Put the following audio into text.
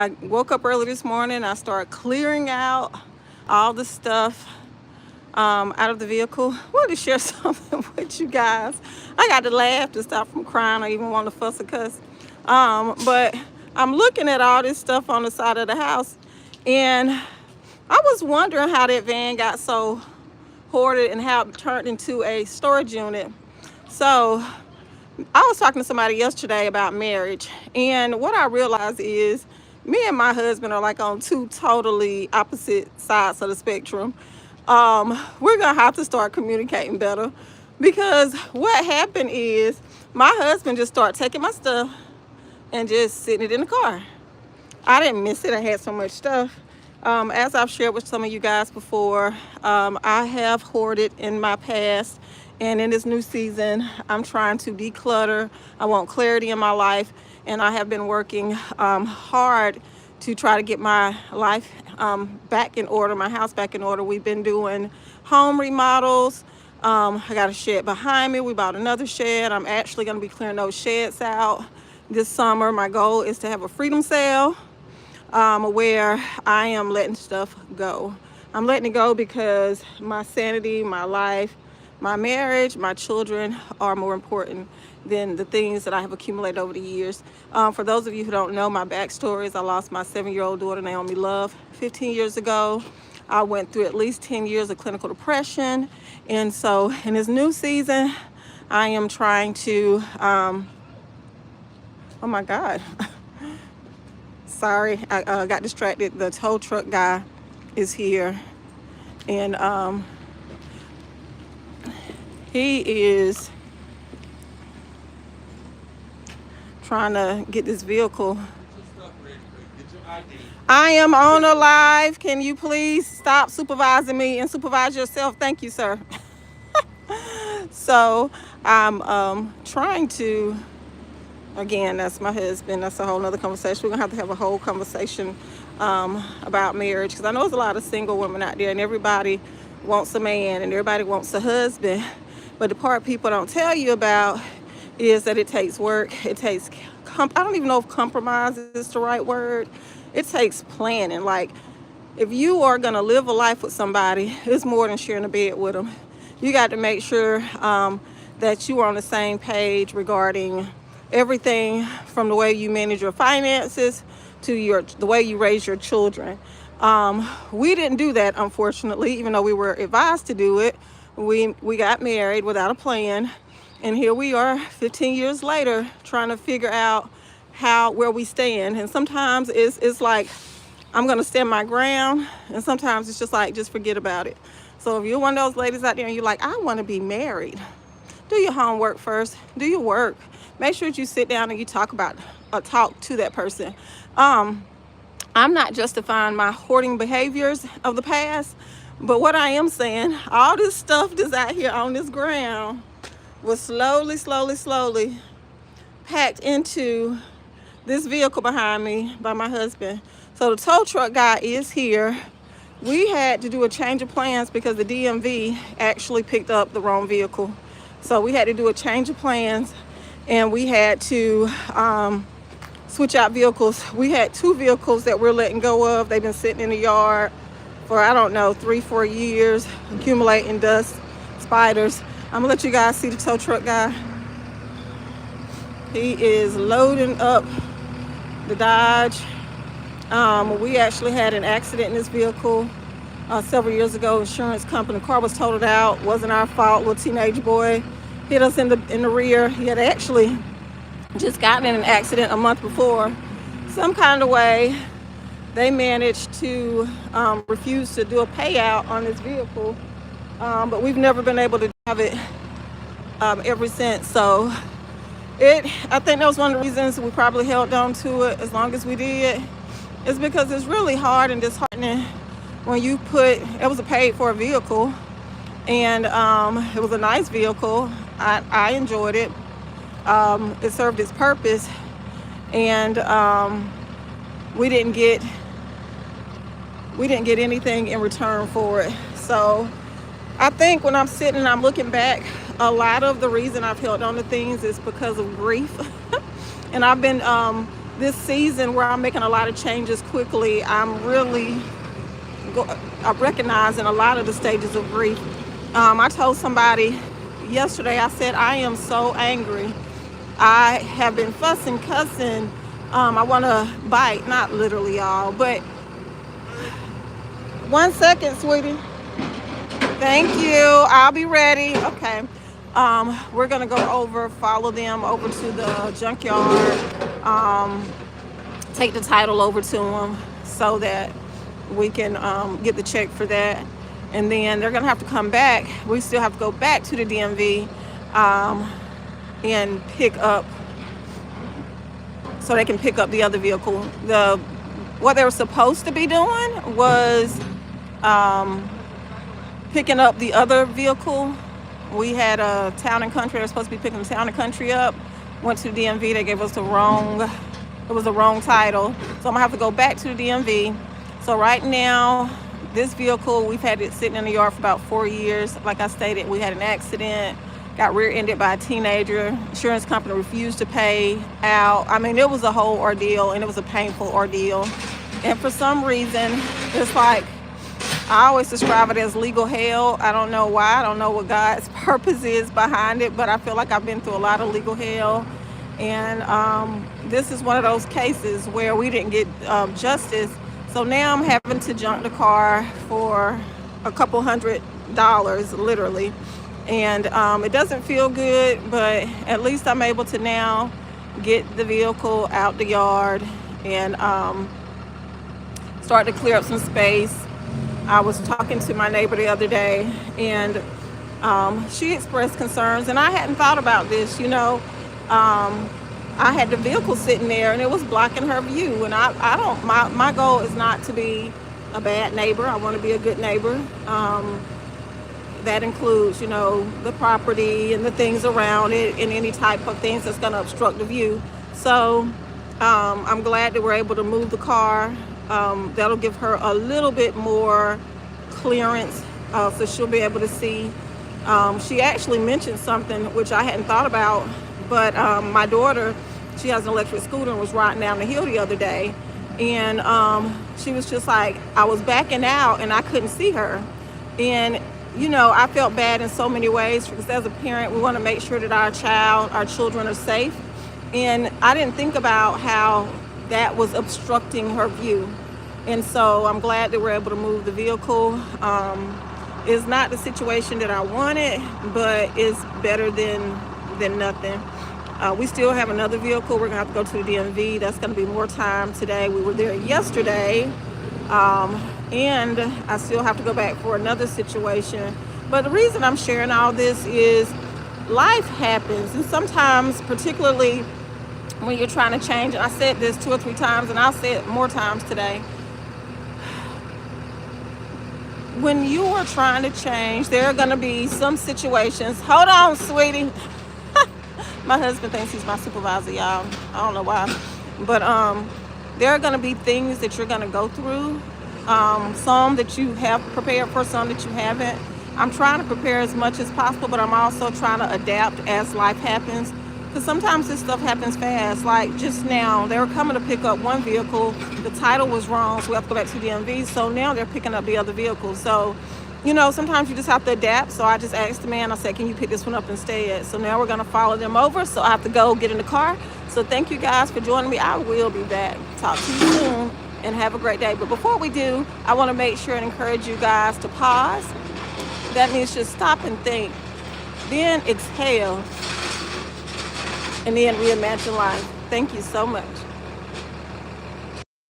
I woke up early this morning. I started clearing out all the stuff out of the vehicle. I wanted to share something with you guys. I got to laugh to stop from crying. I even want to fuss or cuss. But I'm looking at all this stuff on the side of the house, and I was wondering how that van got so hoarded and how it turned into a storage unit. So I was talking to somebody yesterday about marriage, and what I realized is me and my husband are like on two totally opposite sides of the spectrum. We're gonna have to start communicating better, because what happened is my husband just started taking my stuff and just sitting it in the car. I didn't miss it. I had so much stuff. As I've shared with some of you guys before, I have hoarded in my past, and in this new season, I'm trying to declutter. I want clarity in my life, and I have been working hard to try to get my life back in order, my house back in order. We've been doing home remodels. I got a shed behind me. We bought another shed. I'm actually going to be clearing those sheds out this summer. My goal is to have a freedom sale where I am letting stuff go. I'm letting it go because my sanity, my life, my marriage, my children are more important than the things that I have accumulated over the years. For those of you who don't know, my backstory is I lost my 7-year-old daughter, Naomi Love, 15 years ago. I went through at least 10 years of clinical depression. And so in this new season, I am trying to, oh my God. Sorry, I got distracted. The tow truck guy is here, and he is trying to get this vehicle. I am on a live. Can you please stop supervising me and supervise yourself? Thank you, sir. So I'm trying to. Again, that's my husband. That's a whole nother conversation. We're gonna have a whole conversation about marriage, because I know there's a lot of single women out there, and everybody wants a man and everybody wants a husband. But the part people don't tell you about is that it takes work. It takes, I don't even know if compromise is the right word. It takes planning. Like, if you are gonna live a life with somebody, it's more than sharing a bed with them. You got to make sure that you are on the same page regarding everything, from the way you manage your finances to the way you raise your children. We didn't do that, unfortunately, even though we were advised to do it. We got married without a plan, and here we are 15 years later trying to figure out where we stand. And sometimes it's like I'm gonna stand my ground, and sometimes it's just like, just forget about it. So if you're one of those ladies out there and you're like, I want to be married, do your homework first. Do your work. Make sure that you sit down and you talk to that person. I'm not justifying my hoarding behaviors of the past, but what I am saying, all this stuff that's out here on this ground was slowly packed into this vehicle behind me by my husband. So the tow truck guy is here. We had to do a change of plans because the DMV actually picked up the wrong vehicle. So we had to do a change of plans, and we had to switch out vehicles. We had 2 vehicles that we're letting go of. They've been sitting in the yard for, I don't know, 3-4 years, accumulating dust, spiders. I'm gonna let you guys see the tow truck guy. He is loading up the Dodge. We actually had an accident in this vehicle several years ago. Insurance company, the car was totaled out. Wasn't our fault. Little teenage boy hit us in the rear. He had actually just gotten in an accident a month before. Some kind of way, they managed to refuse to do a payout on this vehicle, but we've never been able to have it ever since. So I think that was one of the reasons we probably held on to it as long as we did. It's because it's really hard and disheartening when you it was a paid for vehicle, and it was a nice vehicle. I enjoyed it. It served its purpose, and we didn't get anything in return for it. So I think when I'm sitting and I'm looking back, a lot of the reason I've held on to things is because of grief. And I've been this season where I'm making a lot of changes quickly, I'm really recognizing a lot of the stages of grief. I told somebody yesterday, I said, I am so angry. I have been fussing, cussing. I want to bite, not literally, y'all, but 1 second, sweetie. Thank you. I'll be ready. Okay. We're going to go follow them over to the junkyard, take the title over to them so that we can get the check for that. And then they're going to have to come back. We still have to go back to the DMV and pick up, so they can pick up the other vehicle. What they were supposed to be doing was picking up the other vehicle. We had a Town and Country. They were supposed to be picking the Town and Country up. Went to the DMV. They gave us the wrong title. So I'm gonna have to go back to the DMV. So right now, this vehicle, we've had it sitting in the yard for about 4 years. Like I stated, we had an accident, got rear-ended by a teenager. Insurance company refused to pay out. I mean, it was a whole ordeal, and it was a painful ordeal. And for some reason, it's like, I always describe it as legal hell. I don't know why. I don't know what God's purpose is behind it, but I feel like I've been through a lot of legal hell. And this is one of those cases where we didn't get justice. So now I'm having to junk the car for a couple $100, literally. And it doesn't feel good, but at least I'm able to now get the vehicle out the yard and start to clear up some space. I was talking to my neighbor the other day, and she expressed concerns, and I hadn't thought about this, I had the vehicle sitting there and it was blocking her view, and my goal is not to be a bad neighbor. I want to be a good neighbor. That includes, the property and the things around it and any type of things that's going to obstruct the view. So I'm glad that we're able to move the car. That'll give her a little bit more clearance, so she'll be able to see. She actually mentioned something which I hadn't thought about, but my daughter, she has an electric scooter and was riding down the hill the other day, and she was just like, I was backing out and I couldn't see her. And I felt bad in so many ways, because as a parent, we want to make sure that our children are safe. And I didn't think about how that was obstructing her view. And so I'm glad that we're able to move the vehicle. It's not the situation that I wanted, but it's better than nothing. We still have another vehicle. We're gonna have to go to the DMV. That's gonna be more time today. We were there yesterday. And I still have to go back for another situation. But the reason I'm sharing all this is life happens. And sometimes, particularly when you're trying to change, and I said this 2 or 3 times, and I'll say it more times today. When you are trying to change, there are going to be some situations. Hold on, sweetie. My husband thinks he's my supervisor, y'all. I don't know why. But there are going to be things that you're going to go through. Some that you have prepared for, some that you haven't. I'm trying to prepare as much as possible, but I'm also trying to adapt as life happens. Because sometimes this stuff happens fast. Like just now, they were coming to pick up one vehicle. The title was wrong, so we have to go back to the DMV. So now they're picking up the other vehicle. So, sometimes you just have to adapt. So I just asked the man, I said, can you pick this one up instead? So now we're going to follow them over. So I have to go get in the car. So thank you guys for joining me. I will be back. Talk to you soon, and have a great day. But before we do, I want to make sure and encourage you guys to pause. That means just stop and think. Then exhale. And then reimagine life. Thank you so much.